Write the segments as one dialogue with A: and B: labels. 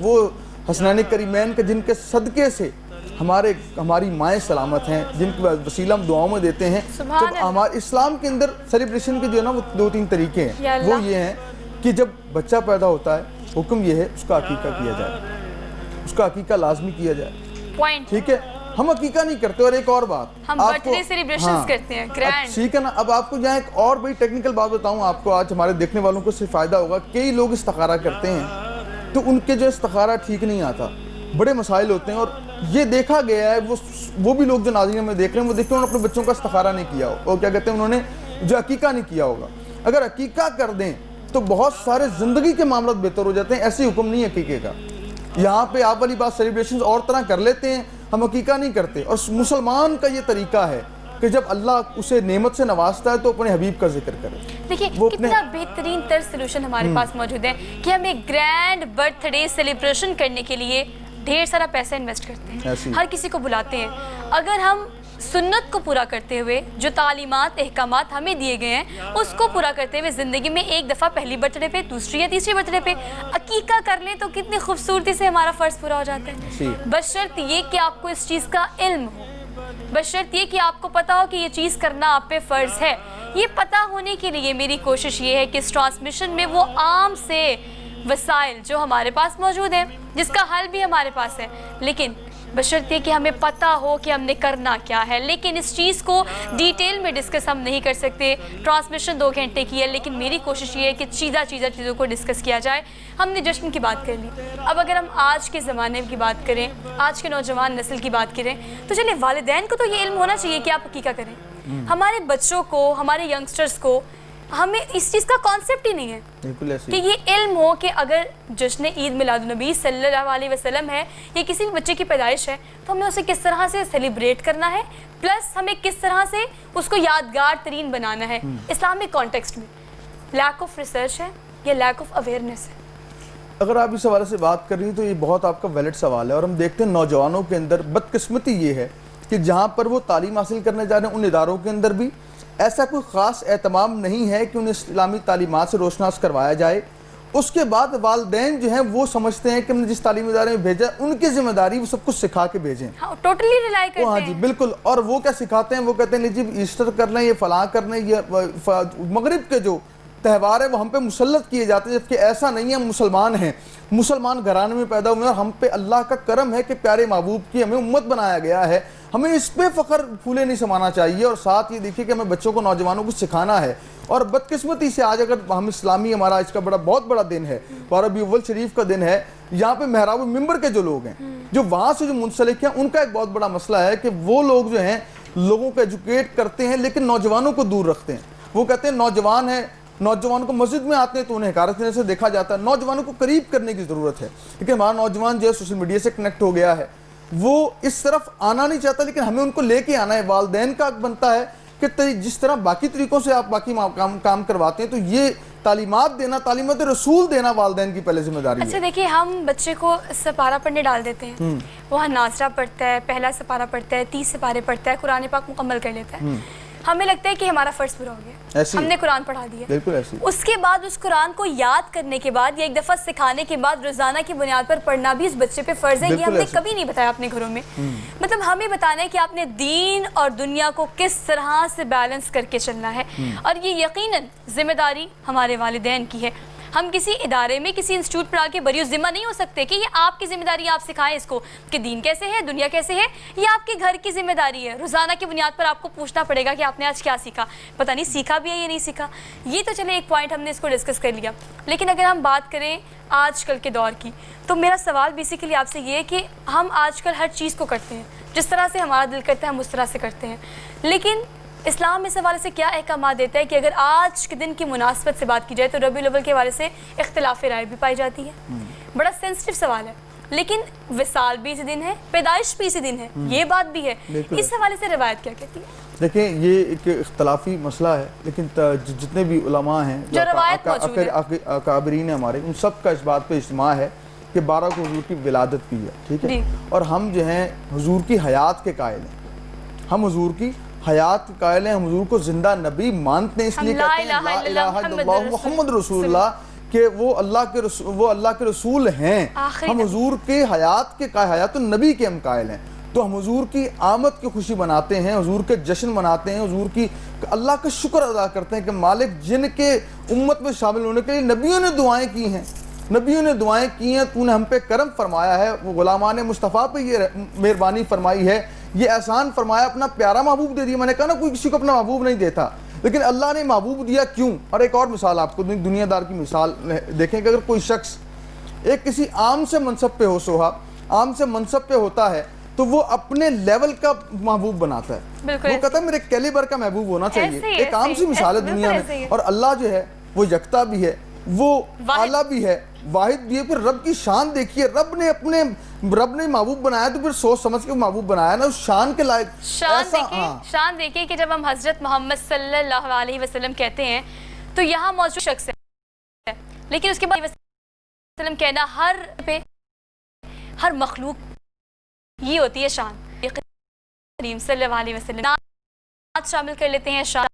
A: وہ حسنین کریمین کے جن کے صدقے سے ہماری مائیں سلامت ہیں، جن کے وسیلہ ہم دعاؤں میں دیتے ہیں. جب ہمارے اسلام کے اندر سیلیبریشن کے جو ہے نا وہ 2-3 طریقے ہیں. وہ یہ ہیں کہ جب بچہ پیدا ہوتا ہے، حکم یہ ہے اس کا عقیقہ کیا جائے، اس کا عقیقہ لازمی کیا جائے. ٹھیک ہے، ہم عقیقہ نہیں کرتے. اور ایک اور بات،
B: ہم برتھ ڈے سیلیبریشنز کرتے ہیں گرینڈ.
A: ٹھیک ہے نا. اب آپ کو یہاں ایک اور بڑی ٹیکنیکل بات بتاؤں آپ کو، آج ہمارے دیکھنے والوں کو اس سے فائدہ ہوگا. کئی لوگ استخارہ کرتے ہیں تو ان کے جو استخارہ ٹھیک نہیں آتا، بڑے مسائل ہوتے ہیں. اور یہ دیکھا گیا ہے، وہ بھی لوگ جو ناظرین میں دیکھ رہے ہیں، وہ دیکھتے ہیں انہوں نے اپنے بچوں کا استخارہ نہیں کیا ہو، اور کیا کہتے ہیں انہوں نے جو عقیقہ نہیں کیا ہوگا. اگر عقیقہ کر دیں تو بہت سارے زندگی کے معاملات بہتر ہو جاتے ہیں. ایسے حکم نہیں ہے عقیقے کا. یہاں پہ آپ والی بات سیلیبریشنز اور طرح کر لیتے ہیں، ہم عقیقہ نہیں کرتے. اور مسلمان کا یہ طریقہ ہے کہ جب اللہ اسے نعمت سے نوازتا ہے تو اپنے حبیب کا ذکر کرے.
B: دیکھیں کتنا بہترین تر سلوشن ہمارے پاس موجود ہے کہ ہم ایک گرینڈ برتھ ڈے سیلیبریشن کرنے کے لیے ڈھیر سارا پیسہ انویسٹ کرتے ہیں، ہر کسی کو بلاتے ہیں. اگر ہم سنت کو پورا کرتے ہوئے، جو تعلیمات احکامات ہمیں دیے گئے ہیں اس کو پورا کرتے ہوئے زندگی میں ایک دفعہ پہلی برتھ ڈے پہ، دوسری یا تیسری برتھ ڈے پہ عقیقہ کر لیں تو کتنی خوبصورتی سے ہمارا فرض پورا ہو جاتا ہے. بشرط یہ کہ آپ کو اس چیز کا علم ہو، بشرط یہ کہ آپ کو پتا ہو کہ یہ چیز کرنا آپ پہ فرض ہے. یہ پتہ ہونے کے لیے میری کوشش یہ ہے کہ اس ٹرانسمیشن میں وہ عام سے وسائل جو ہمارے پاس موجود ہیں، جس کا حل بھی ہمارے پاس ہے، لیکن بشرط یہ کہ ہمیں پتہ ہو کہ ہم نے کرنا کیا ہے. لیکن اس چیز کو ڈیٹیل میں ڈسکس ہم نہیں کر سکتے. ٹرانسمیشن 2 گھنٹے کی ہے، لیکن میری کوشش یہ ہے کہ چیزوں کو ڈسکس کیا جائے. ہم نے جشن کی بات کر لی. اب اگر ہم آج کے زمانے کی بات کریں، آج کے نوجوان نسل کی بات کریں، تو چلیں والدین کو تو یہ علم ہونا چاہیے کہ آپ عقیقہ کریں. ہمارے بچوں کو، ہمارے ینگسٹرز کو، ہمیں اس چیز کا کانسیپٹ ہی نہیں ہے کہ یہ علم ہو کہ اگر جشن عید میلاد النبی صلی اللہ علیہ وسلم ہے یا کسی بھی بچے کی پیدائش ہے تو ہمیں اسے کس طرح سے سیلیبریٹ کرنا ہے، پلس ہمیں کس طرح سے اس کو یادگار ترین بنانا ہے اسلامک کانٹیکسٹ میں. لیک آف ریسرچ ہے یا لیک آف اویئرنیس ہے؟
A: اگر آپ اس حوالے سے بات کر رہی ہیں تو یہ بہت آپ کا ویلڈ سوال ہے. اور ہم دیکھتے ہیں نوجوانوں کے اندر بدقسمتی یہ ہے کہ جہاں پر وہ تعلیم حاصل کرنے جا رہے ہیں ان اداروں کے اندر بھی ایسا کوئی خاص اہتمام نہیں ہے کہ انہیں اسلامی تعلیمات سے روشناس کروایا جائے. اس کے بعد والدین جو ہیں وہ سمجھتے ہیں کہ ہم نے جس تعلیمی ادارے میں بھیجا ان کی ذمہ داری وہ سب کچھ سکھا کے بھیجیں.
B: ٹوٹلی ریلائی کرتے ہیں.
A: ہاں جی بالکل. اور وہ کیا سکھاتے ہیں؟ وہ کہتے ہیں جی ایسٹر کر لیں، یہ فلاں کر لیں، یہ مغرب کے جو تہوار ہے وہ ہم پہ مسلط کیے جاتے ہیں، جبکہ ایسا نہیں ہے. ہم مسلمان ہیں، مسلمان گھرانے میں پیدا ہوئے ہیں، اور ہم پہ اللہ کا کرم ہے کہ پیارے محبوب کی ہمیں امت بنایا گیا ہے. ہمیں اس پہ فخر پھولے نہیں سمانا چاہیے. اور ساتھ یہ دیکھیے کہ ہمیں بچوں کو، نوجوانوں کو سکھانا ہے. اور بدقسمتی سے آج اگر ہم اسلامی، ہمارا اس کا بہت بڑا دن ہے، ربیع الاول شریف کا دن ہے، یہاں پہ محراب ممبر کے جو لوگ ہیں جو وہاں سے جو منسلک ہیں، ان کا ایک بہت بڑا مسئلہ ہے کہ وہ لوگ جو ہیں لوگوں کو ایجوکیٹ کرتے ہیں لیکن نوجوانوں کو دور رکھتے ہیں. وہ کہتے ہیں نوجوان ہیں، نوجوانوں کو مسجد میں آتے ہیں تو انہیں حقارت کرنے سے دیکھا جاتا ہے. نوجوانوں کو قریب کرنے کی ضرورت ہے، لیکن ہمارا نوجوان جو ہے سوشل میڈیا سے کنیکٹ ہو گیا ہے، وہ اس طرف آنا نہیں چاہتا، لیکن ہمیں ان کو لے کے آنا ہے. والدین کا حق بنتا ہے کہ جس طرح باقی طریقوں سے آپ باقی کام کرواتے ہیں تو یہ تعلیمات دینا، تعلیمات رسول دینا والدین کی پہلے ذمہ داری ہے.
B: اچھا دیکھیے، ہم بچے کو سپارہ پڑھنے ڈال دیتے ہیں، وہاں ناظرہ پڑھتا ہے، پہلا سپارہ پڑھتا ہے، 30 سپارے پڑھتا ہے، قرآن پاک مکمل کر لیتا ہے. ہمیں لگتا ہے کہ ہمارا فرض پورا ہو گیا، ہم نے قرآن پڑھا دیا.
A: بالکل ایسی.
B: اس کے بعد اس قرآن کو یاد کرنے کے بعد یا ایک دفعہ سکھانے کے بعد روزانہ کی بنیاد پر پڑھنا بھی اس بچے پہ فرض ہے. یہ ہم نے کبھی نہیں بتایا اپنے گھروں میں. مطلب ہمیں بتانا ہے کہ آپ نے دین اور دنیا کو کس طرح سے بیلنس کر کے چلنا ہے. اور یہ یقیناً ذمہ داری ہمارے والدین کی ہے. ہم کسی ادارے میں، کسی انسٹیٹیوٹ پر آ کے بری ذمہ نہیں ہو سکتے کہ یہ آپ کی ذمہ داری ہے، آپ سکھائیں اس کو کہ دین کیسے ہے، دنیا کیسے ہے. یہ آپ کے گھر کی ذمہ داری ہے. روزانہ کی بنیاد پر آپ کو پوچھنا پڑے گا کہ آپ نے آج کیا سیکھا. پتہ نہیں سیکھا بھی ہے یا نہیں سیکھا. یہ تو چلے ایک پوائنٹ ہم نے اس کو ڈسکس کر لیا. لیکن اگر ہم بات کریں آج کل کے دور کی، تو میرا سوال بیسیکلی آپ سے یہ ہے کہ ہم آج کل ہر چیز کو کرتے ہیں جس طرح سے ہمارا دل کرتا ہے، ہم اس طرح سے کرتے ہیں. لیکن اسلام اس حوالے سے کیا احکامات دیتا ہے کہ اگر آج کے دن کی مناسبت سے بات کی جائے تو ربیع الاول کے حوالے سے اختلاف رائے بھی پائی جاتی ہے. بڑا سینسٹیو سوال ہے، لیکن وصال بھی اسی دن ہے، پیدائش بھی اسی دن ہے، یہ بات بھی ہے. اس حوالے سے روایت کیا کہتی ہے؟
A: دیکھیں یہ ایک اختلافی مسئلہ ہے، لیکن جتنے بھی علماء ہیں،
B: جو روایت موجود ہے،
A: اکابرین ہیں ہمارے، ان سب کا اس بات پہ اجماع ہے کہ 12 کو حضور کی ولادت کی ہے. ٹھیک ہے. اور ہم جو ہیں حضور کی حیات کے قائل ہیں، ہم حضور کی حیات کے قائل ہیں، ہم حضور کو زندہ نبی مانتے ہیں. اس لیے کہتے ہیں لا الہ الا اللہ محمد رسول اللہ، کہ وہ اللہ کے رسول ہیں، ہم حضور کے حیات النبی کے ہم قائل ہیں، تو ہم حضور کی آمد کی خوشی مناتے ہیں، حضور کے جشن مناتے ہیں، حضور کی اللہ کا شکر ادا کرتے ہیں کہ مالک جن کے امت میں شامل ہونے کے لیے نبیوں نے دعائیں کی ہیں، تو نے ہم پہ کرم فرمایا ہے، وہ غلامان مصطفیٰ پہ یہ مہربانی فرمائی ہے، یہ احسان فرمایا، اپنا پیارا محبوب دے دیا۔ میں نے کہا نا کوئی کسی کو اپنا محبوب نہیں دیتا، لیکن اللہ نے محبوب دیا کیوں؟ اور ایک اور مثال آپ کو دنیا دار کی مثال دیکھیں کہ اگر کوئی شخص ایک کسی عام سے منصب پہ عام سے منصب پہ ہوتا ہے تو وہ اپنے لیول کا محبوب بناتا ہے، وہ کہتا ہے میرے کیلیبر کا محبوب ہونا چاہیے۔ ایک عام سی مثال ہے دنیا میں، اور اللہ جو ہے وہ یکتا بھی ہے، وہ اعلیٰ بھی ہے، واحد بھی ہے۔ پھر رب کی شان دیکھیے، رب نے محبوب بنایا تو پھر سوچ سمجھ کے محبوب بنایا نا، اس شان کے لائق۔
B: شان دیکھیے کہ جب ہم حضرت محمد صلی اللہ علیہ وسلم کہتے ہیں تو یہاں موجود شخص ہے، لیکن اس کے بعد وسلم کہنا ہر مخلوق یہ ہوتی ہے شان۔ کریم صلی اللہ علیہ وسلم نعت شامل کر لیتے ہیں، شان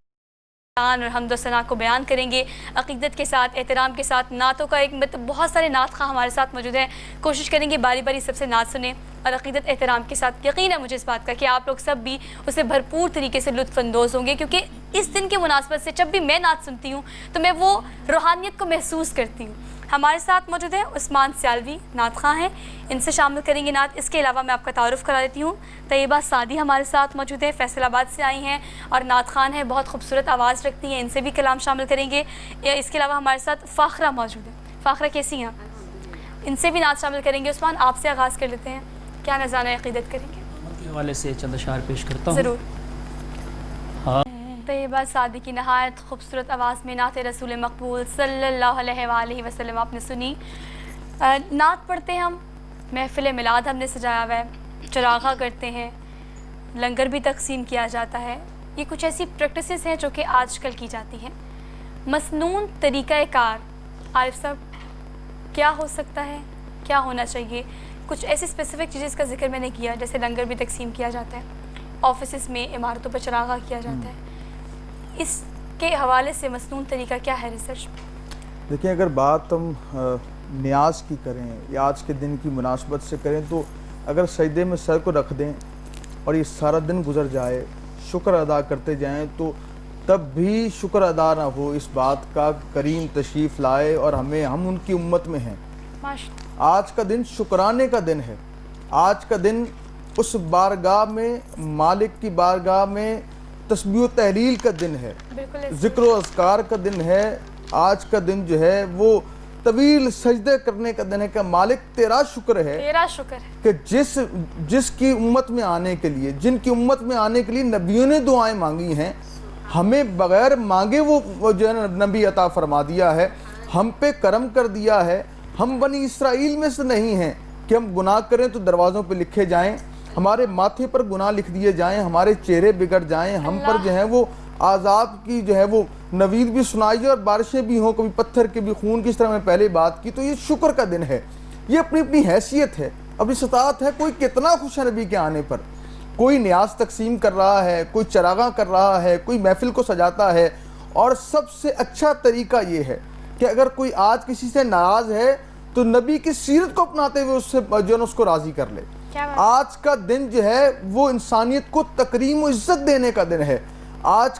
B: اور حمد و ثنا کو بیان کریں گے عقیدت کے ساتھ، احترام کے ساتھ۔ نعتوں کا ایک بہت سارے نعت خواہ ہمارے ساتھ موجود ہیں، کوشش کریں گے باری باری سب سے نعت سنیں اور عقیدت احترام کے ساتھ۔ یقین ہے مجھے اس بات کا کہ آپ لوگ سب بھی اسے بھرپور طریقے سے لطف اندوز ہوں گے، کیونکہ اس دن کے مناسبت سے جب بھی میں نعت سنتی ہوں تو میں وہ روحانیت کو محسوس کرتی ہوں۔ ہمارے ساتھ موجود ہیں عثمان سیالوی، نعت خواہ ہیں، ان سے شامل کریں گے نعت۔ اس کے علاوہ میں آپ کا تعارف کرا دیتی ہوں، طیبہ سعدی ہمارے ساتھ موجود ہے، فیصل آباد سے آئی ہیں اور نعت خوان ہیں، بہت خوبصورت آواز رکھتی ہیں، ان سے بھی کلام شامل کریں گے۔ اس کے علاوہ ہمارے ساتھ فاخرہ موجود ہے، فاخرہ کیسی ہیں؟ ان سے بھی نعت شامل کریں گے۔ عثمان آپ سے آغاز کر لیتے ہیں، کیا نذرانہ عقیدت کریں گے؟
C: کے حوالے سے چند اشعار پیش کرتا ہوں۔
B: ضرور۔ طیبہ سعدی کی نہایت خوبصورت آواز میں نعت رسول مقبول صلی اللہ علیہ وآلہ وسلم آپ نے سنی۔ نعت پڑھتے ہیں ہم، محفل میلاد ہم نے سجایا ہوا ہے، چراغاں کرتے ہیں، لنگر بھی تقسیم کیا جاتا ہے۔ یہ کچھ ایسی پریکٹسز ہیں جو کہ آج کل کی جاتی ہیں۔ مسنون طریقہ کار عارف صاحب کیا ہو سکتا ہے، کیا ہونا چاہیے؟ کچھ ایسی اسپیسیفک چیزیں کا ذکر میں نے کیا، جیسے لنگر بھی تقسیم کیا جاتا ہے، آفیسز میں عمارتوں پر چراغاں کیا جاتا ہے، اس کے حوالے سے مسنون طریقہ کیا ہے ریسرچ؟
A: دیکھیں اگر بات ہم نیاز کی کریں یا آج کے دن کی مناسبت سے کریں تو اگر سجدے میں سر کو رکھ دیں اور یہ سارا دن گزر جائے، شکر ادا کرتے جائیں، تو تب بھی شکر ادا نہ ہو اس بات کا کریم تشریف لائے اور ہم ان کی امت میں ہیں۔ آج کا دن شکرانے کا دن ہے، آج کا دن اس بارگاہ میں، مالک کی بارگاہ میں تسبیح و تحلیل کا دن ہے، ذکر و اذکار کا دن ہے۔ آج کا دن جو ہے وہ طویل سجدے کرنے کا دن ہے کہ مالک تیرا شکر ہے کہ جس کی امت میں آنے کے لیے، جن کی امت میں آنے کے لیے نبیوں نے دعائیں مانگی ہیں، ہمیں بغیر مانگے وہ جو ہے نبی عطا فرما دیا ہے، ہم پہ کرم کر دیا ہے۔ ہم بنی اسرائیل میں سے نہیں ہیں کہ ہم گناہ کریں تو دروازوں پہ لکھے جائیں، ہمارے ماتھے پر گناہ لکھ دیے جائیں، ہمارے چہرے بگڑ جائیں، ہم پر جو ہے وہ عذاب کی جو ہے وہ نوید بھی سنائی جائے اور بارشیں بھی ہوں، کبھی پتھر کے بھی خون کی، اس طرح میں پہلے بات کی۔ تو یہ شکر کا دن ہے، یہ اپنی اپنی حیثیت ہے، اپنی استطاعت ہے۔ کوئی کتنا خوش ہے نبی کے آنے پر، کوئی نیاز تقسیم کر رہا ہے، کوئی چراغاں کر رہا ہے، کوئی محفل کو سجاتا ہے۔ اور سب سے اچھا طریقہ یہ ہے کہ اگر کوئی آج کسی سے ناراض ہے تو نبی کی سیرت کو اپناتے ہوئے اس سے جو ہے اس کو راضی کر لے۔ آج کا دن جو ہے وہ انسانیت کو تکریم و عزت دینے کا دن ہے۔ آج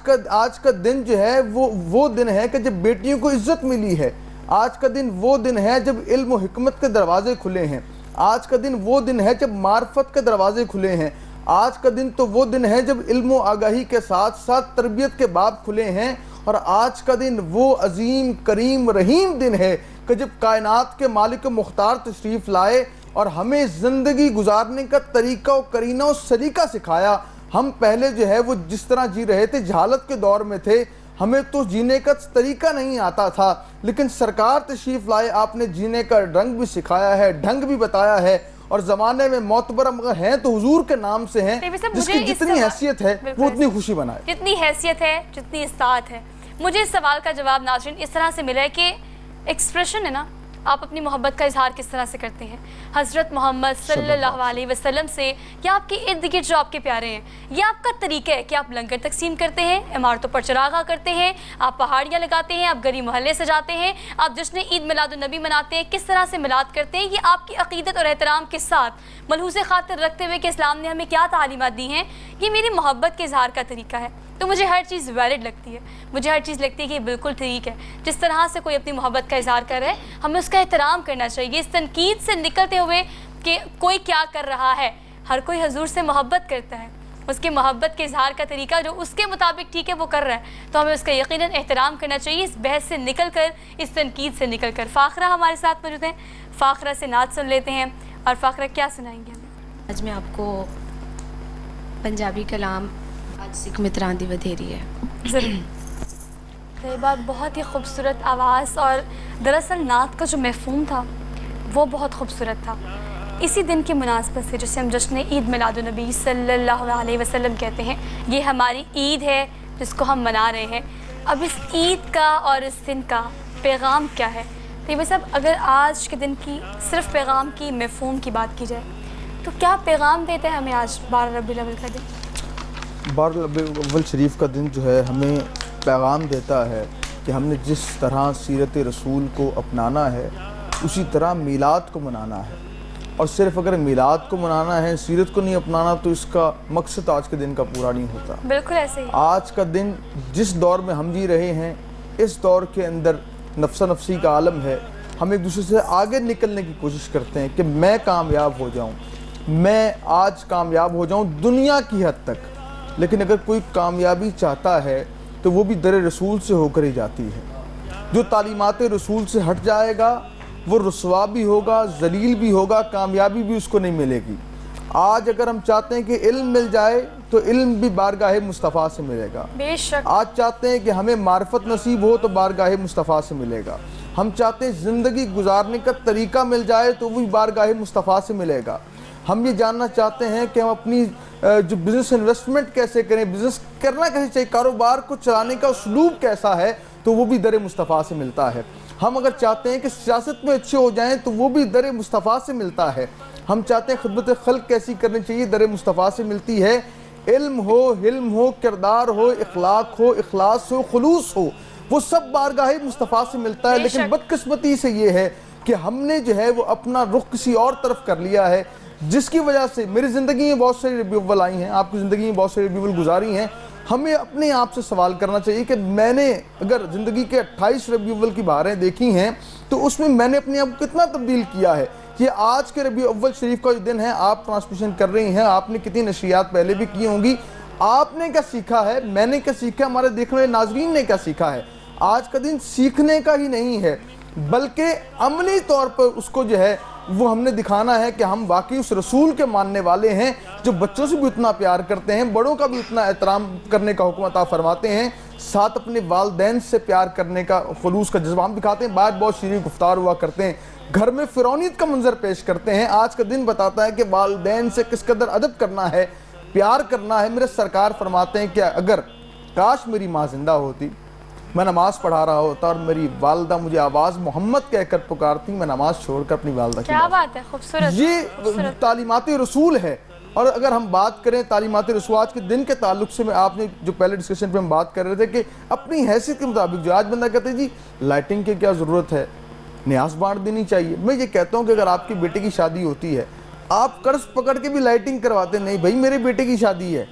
A: کا دن جو ہے وہ دن ہے کہ جب بیٹیوں کو عزت ملی ہے۔ آج کا دن وہ دن ہے جب علم و حکمت کے دروازے کھلے ہیں۔ آج کا دن وہ دن ہے جب معرفت کے دروازے کھلے ہیں۔ آج کا دن تو وہ دن ہے جب علم و آگاہی کے ساتھ ساتھ تربیت کے باب کھلے ہیں۔ اور آج کا دن وہ عظیم کریم رحیم دن ہے کہ جب کائنات کے مالک مختار تشریف لائے اور ہمیں زندگی گزارنے کا طریقہ و کرینہ و سلیقہ سکھایا۔ ہم پہلے جو ہے وہ جس طرح جی رہے تھے، جہالت کے دور میں تھے، ہمیں تو جینے کا طریقہ نہیں آتا تھا، لیکن سرکار تشریف لائے، آپ نے جینے کا رنگ بھی سکھایا ہے، ڈھنگ بھی بتایا ہے۔ اور زمانے میں معتبر ہیں تو حضور کے نام سے ہیں، جس کی جتنی حیثیت ہے وہ اتنی خوشی بنائے۔
B: جتنی حیثیت ہے، جتنی استطاعت ہے۔ مجھے اس سوال کا جواب ناظرین اس طرح سے ملا ہے کہ ایکسپریشن ہے نا، آپ اپنی محبت کا اظہار کس طرح سے کرتے ہیں حضرت محمد صلی اللہ علیہ وسلم سے، یا آپ کے ارد گرد جو آپ کے پیارے ہیں، یہ آپ کا طریقہ ہے کہ آپ لنگر تقسیم کرتے ہیں، عمارتوں پر چراغاں کرتے ہیں، آپ پہاڑیاں لگاتے ہیں، آپ گلی محلے سجاتے ہیں، آپ جشن عید میلاد النبی مناتے ہیں، کس طرح سے میلاد کرتے ہیں، یہ آپ کی عقیدت اور احترام کے ساتھ ملحوظ خاطر رکھتے ہوئے کہ اسلام نے ہمیں کیا تعلیمات دی ہیں، یہ میری محبت کے اظہار کا طریقہ ہے۔ تو مجھے ہر چیز ویلڈ لگتی ہے، مجھے ہر چیز لگتی ہے کہ یہ بالکل ٹھیک ہے۔ جس طرح سے کوئی اپنی محبت کا اظہار کر رہا ہے، ہمیں اس کا احترام کرنا چاہیے، اس تنقید سے نکلتے ہوئے کہ کوئی کیا کر رہا ہے۔ ہر کوئی حضور سے محبت کرتا ہے، اس کی محبت کے اظہار کا طریقہ جو اس کے مطابق ٹھیک ہے وہ کر رہا ہے، تو ہمیں اس کا یقیناً احترام کرنا چاہیے، اس بحث سے نکل کر، اس تنقید سے نکل کر۔ فاخرہ ہمارے ساتھ موجود ہیں، فاخرہ سے نعت سن لیتے ہیں، اور فاخرہ کیا سنائیں گے ہمیں؟
D: آج میں آپ کو پنجابی کلام آج سکھ متران دی ودھیری ہے۔
B: ضرور۔ یہ بات بہت ہی خوبصورت آواز، اور دراصل نعت کا جو مفہوم تھا وہ بہت خوبصورت تھا۔ اسی دن کی مناسبت سے جسے ہم جشن عید میلاد النبی صلی اللہ علیہ وسلم کہتے ہیں، یہ ہماری عید ہے جس کو ہم منا رہے ہیں۔ اب اس عید کا اور اس دن کا پیغام کیا ہے؟ طیبہ صاحب، اگر آج کے دن کی صرف پیغام کی مفہوم کی بات کی جائے تو کیا پیغام دیتے ہیں ہمیں آج 12 ربیع الاول کا دن؟
A: 12 ربیع الاول شریف کا دن جو ہے ہمیں پیغام دیتا ہے کہ ہم نے جس طرح سیرت رسول کو اپنانا ہے اسی طرح میلاد کو منانا ہے، اور صرف اگر میلاد کو منانا ہے، سیرت کو نہیں اپنانا، تو اس کا مقصد آج کے دن کا پورا نہیں ہوتا۔
B: بالکل ایسے ہی۔
A: آج کا دن جس دور میں ہم جی رہے ہیں، اس دور کے اندر نفسا نفسی کا عالم ہے، ہم ایک دوسرے سے آگے نکلنے کی کوشش کرتے ہیں کہ میں کامیاب ہو جاؤں، میں آج کامیاب ہو جاؤں دنیا کی حد تک، لیکن اگر کوئی کامیابی چاہتا ہے تو وہ بھی در رسول سے ہو کر ہی جاتی ہے۔ جو تعلیمات رسول سے ہٹ جائے گا وہ رسوا بھی ہوگا، ذلیل بھی ہوگا، کامیابی بھی اس کو نہیں ملے گی۔ آج اگر ہم چاہتے ہیں کہ علم مل جائے تو علم بھی بارگاہ مصطفیٰ سے ملے گا۔
B: بے شک۔
A: آج چاہتے ہیں کہ ہمیں معرفت نصیب ہو تو بارگاہ مصطفیٰ سے ملے گا۔ ہم چاہتے ہیں زندگی گزارنے کا طریقہ مل جائے تو وہ بھی بارگاہ مصطفیٰ سے ملے گا۔ ہم یہ جاننا چاہتے ہیں کہ ہم اپنی جو بزنس انویسٹمنٹ کیسے کریں، بزنس کرنا کیسے چاہیے، کاروبار کو چلانے کا اسلوب کیسا ہے، تو وہ بھی در مصطفیٰ سے ملتا ہے۔ ہم اگر چاہتے ہیں کہ سیاست میں اچھے ہو جائیں تو وہ بھی در مصطفیٰ سے ملتا ہے۔ ہم چاہتے ہیں خدمت خلق کیسی کرنی چاہیے، در مصطفیٰ سے ملتی ہے۔ علم ہو، حلم ہو، کردار ہو، اخلاق ہو، اخلاص ہو، خلوص ہو، وہ سب بارگاہ مصطفیٰ سے ملتا ہے۔ لیکن بدقسمتی سے یہ ہے کہ ہم نے جو ہے وہ اپنا رخ کسی اور طرف کر لیا ہے، جس کی وجہ سے میری زندگی میں بہت ساری ربیع الاول آئی ہیں، آپ کی زندگی میں بہت ساری ربیع الاول گزاری ہیں۔ ہمیں اپنے آپ سے سوال کرنا چاہیے کہ میں نے اگر زندگی کے 28 ربیع الاول کی بہاریں دیکھی ہیں تو اس میں میں نے اپنے آپ کو کتنا تبدیل کیا ہے۔ یہ آج کے ربیع الاول شریف کا جو دن ہے، آپ ٹرانسمیشن کر رہی ہیں، آپ نے کتنی نشریات پہلے بھی کی ہوں گی، آپ نے کیا سیکھا ہے، میں نے کیا سیکھا ہے، ہمارے دیکھنے والے ناظرین نے کیا سیکھا ہے۔ آج کا دن سیکھنے کا ہی نہیں ہے بلکہ عملی طور پر اس کو جو ہے وہ ہم نے دکھانا ہے کہ ہم واقعی اس رسول کے ماننے والے ہیں جو بچوں سے بھی اتنا پیار کرتے ہیں، بڑوں کا بھی اتنا احترام کرنے کا حکم عطا فرماتے ہیں، ساتھ اپنے والدین سے پیار کرنے کا خلوص کا جذبہ ہم دکھاتے ہیں، بہت شیریں گفتار ہوا کرتے ہیں، گھر میں فرعونیت کا منظر پیش کرتے ہیں۔ آج کا دن بتاتا ہے کہ والدین سے کس قدر ادب کرنا ہے، پیار کرنا ہے۔ میرے سرکار فرماتے ہیں کہ اگر کاش میری ماں زندہ ہوتی، میں نماز پڑھا رہا ہوتا اور میری والدہ مجھے آواز محمد کہہ کر پکارتی، میں نماز چھوڑ کر اپنی والدہ کی
B: کیا بات ہے، خوبصورت۔
A: یہ تعلیمات رسول ہے۔ اور اگر ہم بات کریں تعلیمات رسول آج کے دن کے تعلق سے، میں آپ نے جو پہلے ڈسکشن پہ ہم بات کر رہے تھے کہ اپنی حیثیت کے مطابق جو آج بندہ کہتے ہیں جی لائٹنگ کی کیا ضرورت ہے، نیاز بانٹ دینی چاہیے۔ میں یہ کہتا ہوں کہ اگر آپ کی بیٹے کی شادی ہوتی ہے، آپ قرض پکڑ کے بھی لائٹنگ کرواتے، نہیں بھائی میرے بیٹے کی شادی ہے،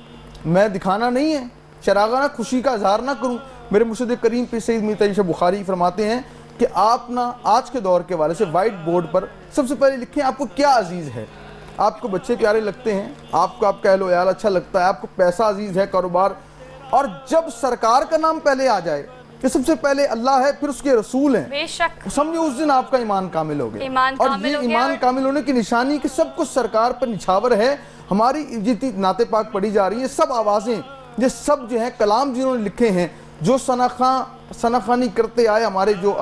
A: میں دکھانا نہیں ہے، چراغانہ خوشی کا اظہار نہ کروں۔ میرے مرشد کریم پیر سید میر تقی شاہ بخاری فرماتے ہیں کہ آپ نا آج کے دور کے والے سے وائٹ بورڈ پر سب سے پہلے لکھیں آپ کو کیا عزیز ہے۔ آپ کو بچے پیارے لگتے ہیں، آپ کو آپ کا اہل و عیال اچھا لگتا ہے، آپ کو پیسہ عزیز ہے، کاروبار، اور جب سرکار کا نام پہلے آ جائے کہ سب سے پہلے اللہ ہے پھر اس کے رسول ہیں،
B: بے شک
A: سمجھو اس دن آپ کا ایمان کامل ہو گیا۔ اور یہ ایمان کامل ہونے کی نشانی کہ سب کچھ سرکار پر نچھاور ہے۔ ہماری جتنی نعت پاک پڑھی جا رہی ہیں، سب آوازیں، یہ سب جو ہیں کلام جنہوں نے لکھے ہیں، جو ثناخوانی کرتے آئے ہمارے جو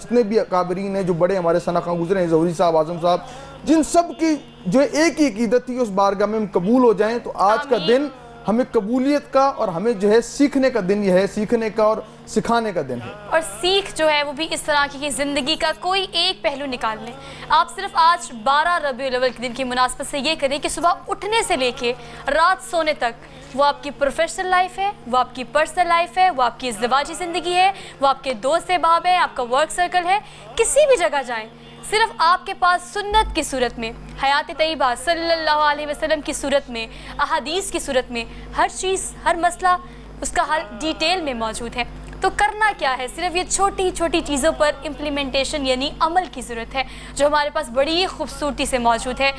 A: جتنے بھی اکابرین ہیں، جو بڑے ہمارے ثناخواں گزرے ہیں، ظہوری صاحب، اعظم صاحب، جن سب کی جو ایک ہی عقیدت تھی اس بارگاہ میں ہم قبول ہو جائیں تو آج کا دن ہمیں قبولیت کا اور ہمیں جو ہے سیکھنے کا دن یہ ہے, سیکھنے کا اور سکھانے کا دن ہے.
B: اور سیکھ جو ہے وہ بھی اس طرح کی کہ زندگی کا کوئی ایک پہلو نکال لیں. آپ صرف آج 12 ربیع الاول کے دن کی مناسبت سے یہ کریں کہ صبح اٹھنے سے لے کے رات سونے تک وہ آپ کی پروفیشنل لائف ہے, وہ آپ کی پرسنل لائف ہے, وہ آپ کی ازدواجی زندگی ہے, وہ آپ کے دوست احباب ہیں, آپ کا ورک سرکل ہے, کسی بھی جگہ جائیں, صرف آپ کے پاس سنت کی صورت میں, حیات طیبہ صلی اللہ علیہ وسلم کی صورت میں, احادیث کی صورت میں ہر چیز, ہر مسئلہ اس کا حل ڈیٹیل میں موجود ہے. تو کرنا کیا ہے, صرف یہ چھوٹی چھوٹی چیزوں پر امپلیمنٹیشن یعنی عمل کی ضرورت ہے جو ہمارے پاس بڑی خوبصورتی سے موجود ہے.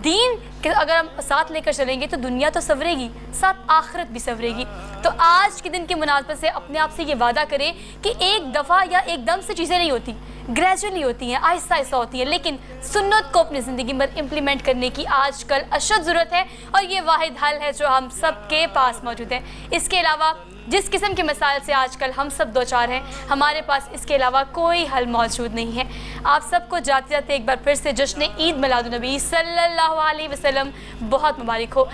B: دین کہ اگر ہم ساتھ لے کر چلیں گے تو دنیا تو سنورے گی, ساتھ آخرت بھی سنورے گی. تو آج کے دن کی مناسبت سے اپنے آپ سے یہ وعدہ کریں کہ ایک دفعہ یا ایک دم سے چیزیں نہیں ہوتی, گریجولی ہوتی ہیں, آہستہ آہستہ ہوتی ہیں, لیکن سنت کو اپنی زندگی میں امپلیمنٹ کرنے کی آج کل اشد ضرورت ہے اور یہ واحد حل ہے جو ہم سب کے پاس موجود ہے. اس کے علاوہ جس قسم کے مسائل سے آج کل ہم سب دوچار ہیں, ہمارے پاس اس کے علاوہ کوئی حل موجود نہیں ہے. آپ سب کو جاتے جاتے ایک بار پھر سے جشن عید میلاد النبی صلی اللہ علیہ وسلم بہت مبارک ہو.